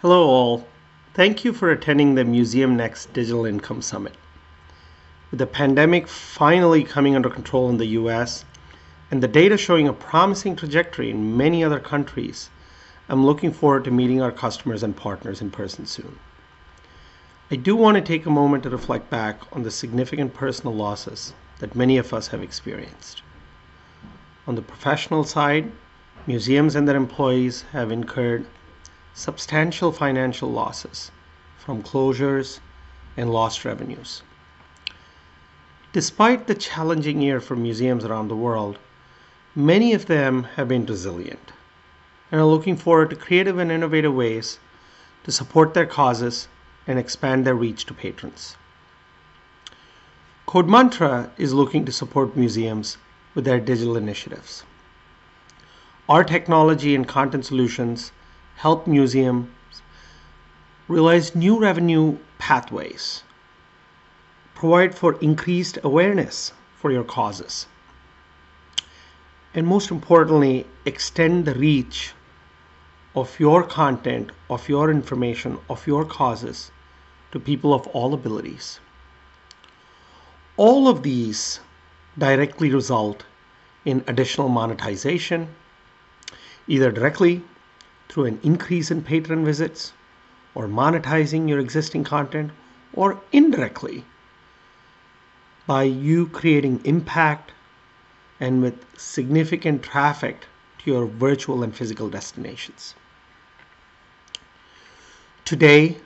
Hello all. Thank you for attending the Museum Next Digital Income Summit. With the pandemic finally coming under control in the US and the data showing a promising trajectory in many other countries, I'm looking forward to meeting our customers and partners in person soon. I do want to take a moment to reflect back on the significant personal losses that many of us have experienced. On the professional side, museums and their employees have incurred substantial financial losses from closures and lost revenues. Despite the challenging year for museums around the world, many of them have been resilient and are looking forward to creative and innovative ways to support their causes and expand their reach to patrons. Code Mantra is looking to support museums with their digital initiatives. Our technology and content solutions help museums realize new revenue pathways, provide for increased awareness for your causes, and most importantly, extend the reach of your content, of your information, of your causes to people of all abilities. All of these directly result in additional monetization, either directly through an increase in patron visits or monetizing your existing content, or indirectly by you creating impact and with significant traffic to your virtual and physical destinations. Today,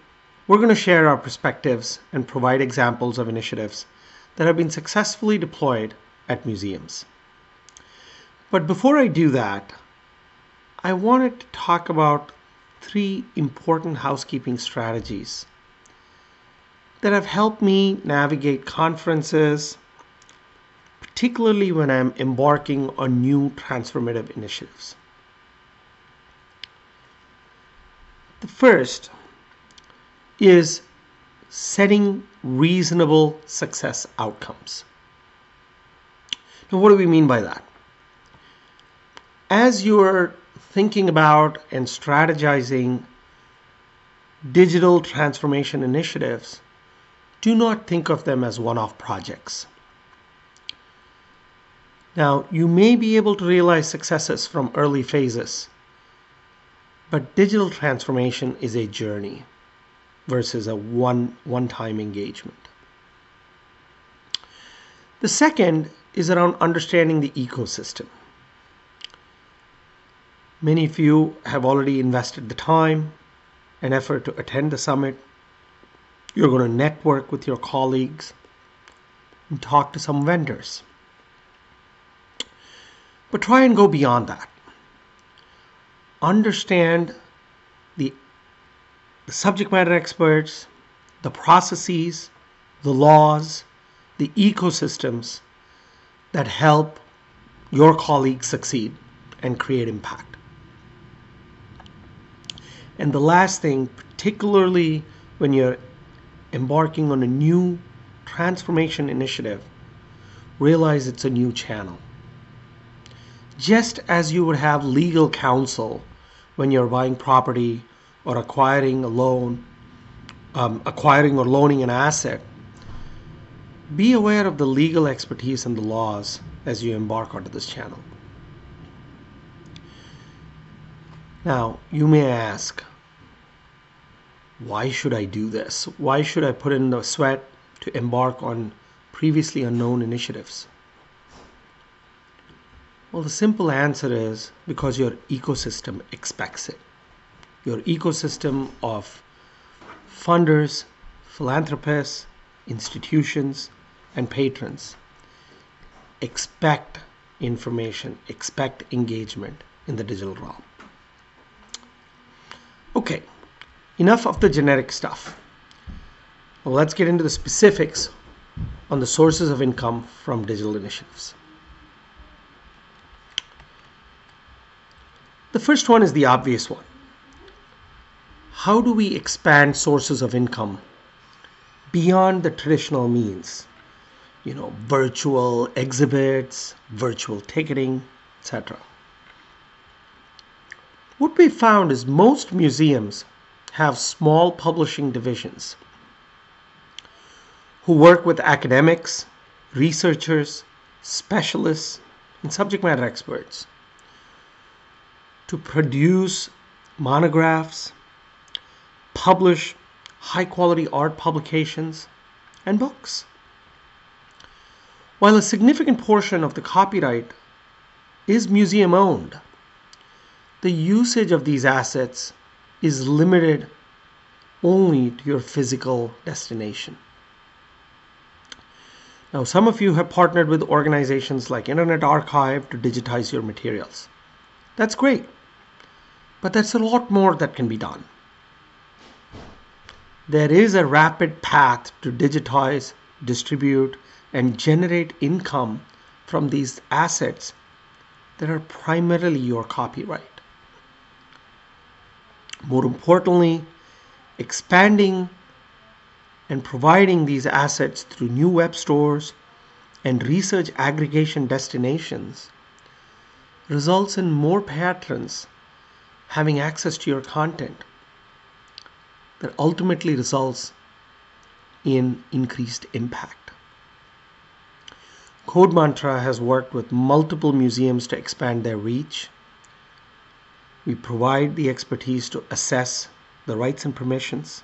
we're going to share our perspectives and provide examples of initiatives that have been successfully deployed at museums. But before I do that, I wanted to talk about 3 important housekeeping strategies that have helped me navigate conferences, particularly when I'm embarking on new transformative initiatives. The first is setting reasonable success outcomes. Now, what do we mean by that? As you're thinking about and strategizing digital transformation initiatives, do not think of them as one-off projects. Now, you may be able to realize successes from early phases, but digital transformation is a journey versus a one-time engagement. The second is around understanding the ecosystem. Many of you have already invested the time and effort to attend the summit. You're going to network with your colleagues and talk to some vendors. But try and go beyond that. Understand the subject matter experts, the processes, the laws, the ecosystems that help your colleagues succeed and create impact. And the last thing, particularly when you're embarking on a new transformation initiative, realize it's a new channel. Just as you would have legal counsel when you're buying property or acquiring a loan, acquiring or loaning an asset, be aware of the legal expertise and the laws as you embark onto this channel. Now, you may ask, why should I do this? Why should I put in the sweat to embark on previously unknown initiatives? Well, the simple answer is because your ecosystem expects it. Your ecosystem of funders, philanthropists, institutions, and patrons expect information, expect engagement in the digital realm. Okay, enough of the generic stuff. Well, let's get into the specifics on the sources of income from digital initiatives. The first one is the obvious one. How do we expand sources of income beyond the traditional means? Virtual exhibits, virtual ticketing, etc. What we found is most museums have small publishing divisions who work with academics, researchers, specialists, and subject matter experts to produce monographs, publish high-quality art publications, and books. While a significant portion of the copyright is museum-owned, the usage of these assets is limited only to your physical destination. Now, some of you have partnered with organizations like Internet Archive to digitize your materials. That's great, but there's a lot more that can be done. There is a rapid path to digitize, distribute, and generate income from these assets that are primarily your copyright. More importantly, expanding and providing these assets through new web stores and research aggregation destinations results in more patrons having access to your content that ultimately results in increased impact. Code Mantra has worked with multiple museums to expand their reach. We provide the expertise to assess the rights and permissions,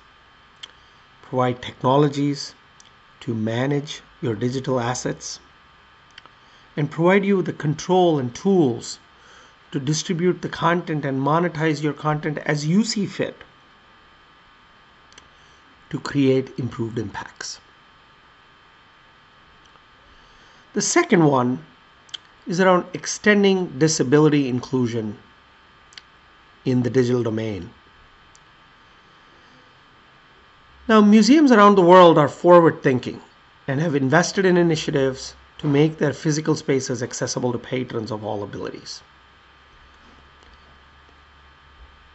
provide technologies to manage your digital assets, and provide you with the control and tools to distribute the content and monetize your content as you see fit to create improved impacts. The second one is around extending disability inclusion in the digital domain. Now, museums around the world are forward-thinking and have invested in initiatives to make their physical spaces accessible to patrons of all abilities.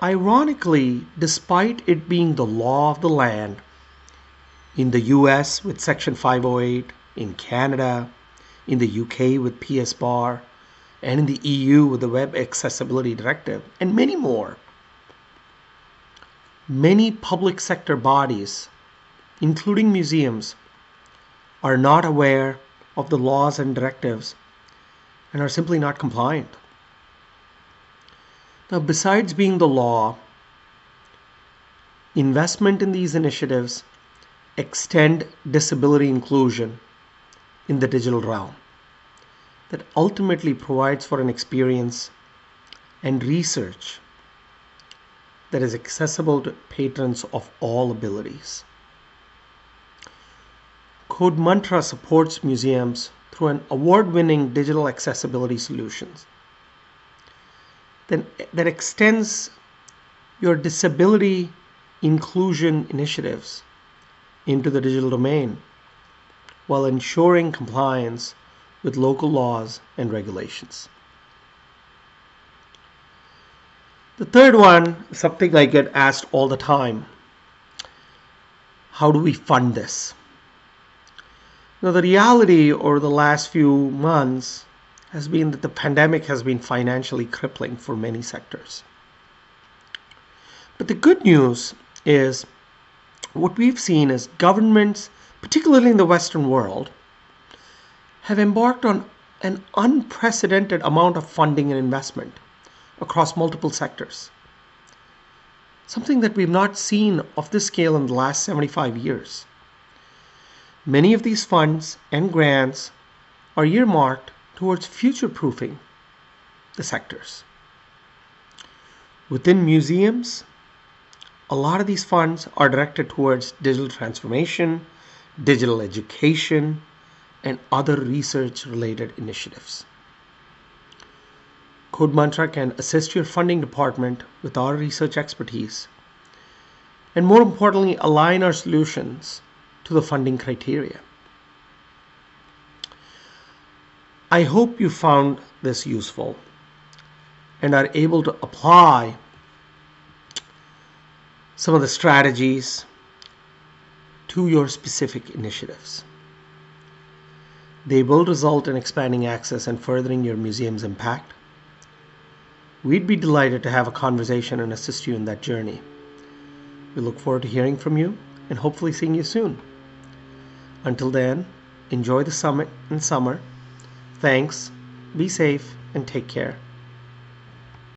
Ironically, despite it being the law of the land in the US with Section 508, in Canada, in the UK with PSBAR, and in the EU with the Web Accessibility Directive, and many more, many public sector bodies, including museums, are not aware of the laws and directives and are simply not compliant. Now, besides being the law, investment in these initiatives extend disability inclusion in the digital realm that ultimately provides for an experience and research that is accessible to patrons of all abilities. Code Mantra supports museums through an award-winning digital accessibility solutions that extends your disability inclusion initiatives into the digital domain while ensuring compliance with local laws and regulations. The third one, something I get asked all the time: how do we fund this? Now, the reality over the last few months has been that the pandemic has been financially crippling for many sectors. But the good news is what we've seen is governments, particularly in the Western world, have embarked on an unprecedented amount of funding and investment across multiple sectors. Something that we've not seen of this scale in the last 75 years. Many of these funds and grants are earmarked towards future-proofing the sectors. Within museums, a lot of these funds are directed towards digital transformation, digital education, and other research-related initiatives. Code Mantra can assist your funding department with our research expertise, and more importantly, align our solutions to the funding criteria. I hope you found this useful and are able to apply some of the strategies to your specific initiatives. They will result in expanding access and furthering your museum's impact. We'd be delighted to have a conversation and assist you in that journey. We look forward to hearing from you and hopefully seeing you soon. Until then, enjoy the summit and summer. Thanks, be safe, and take care.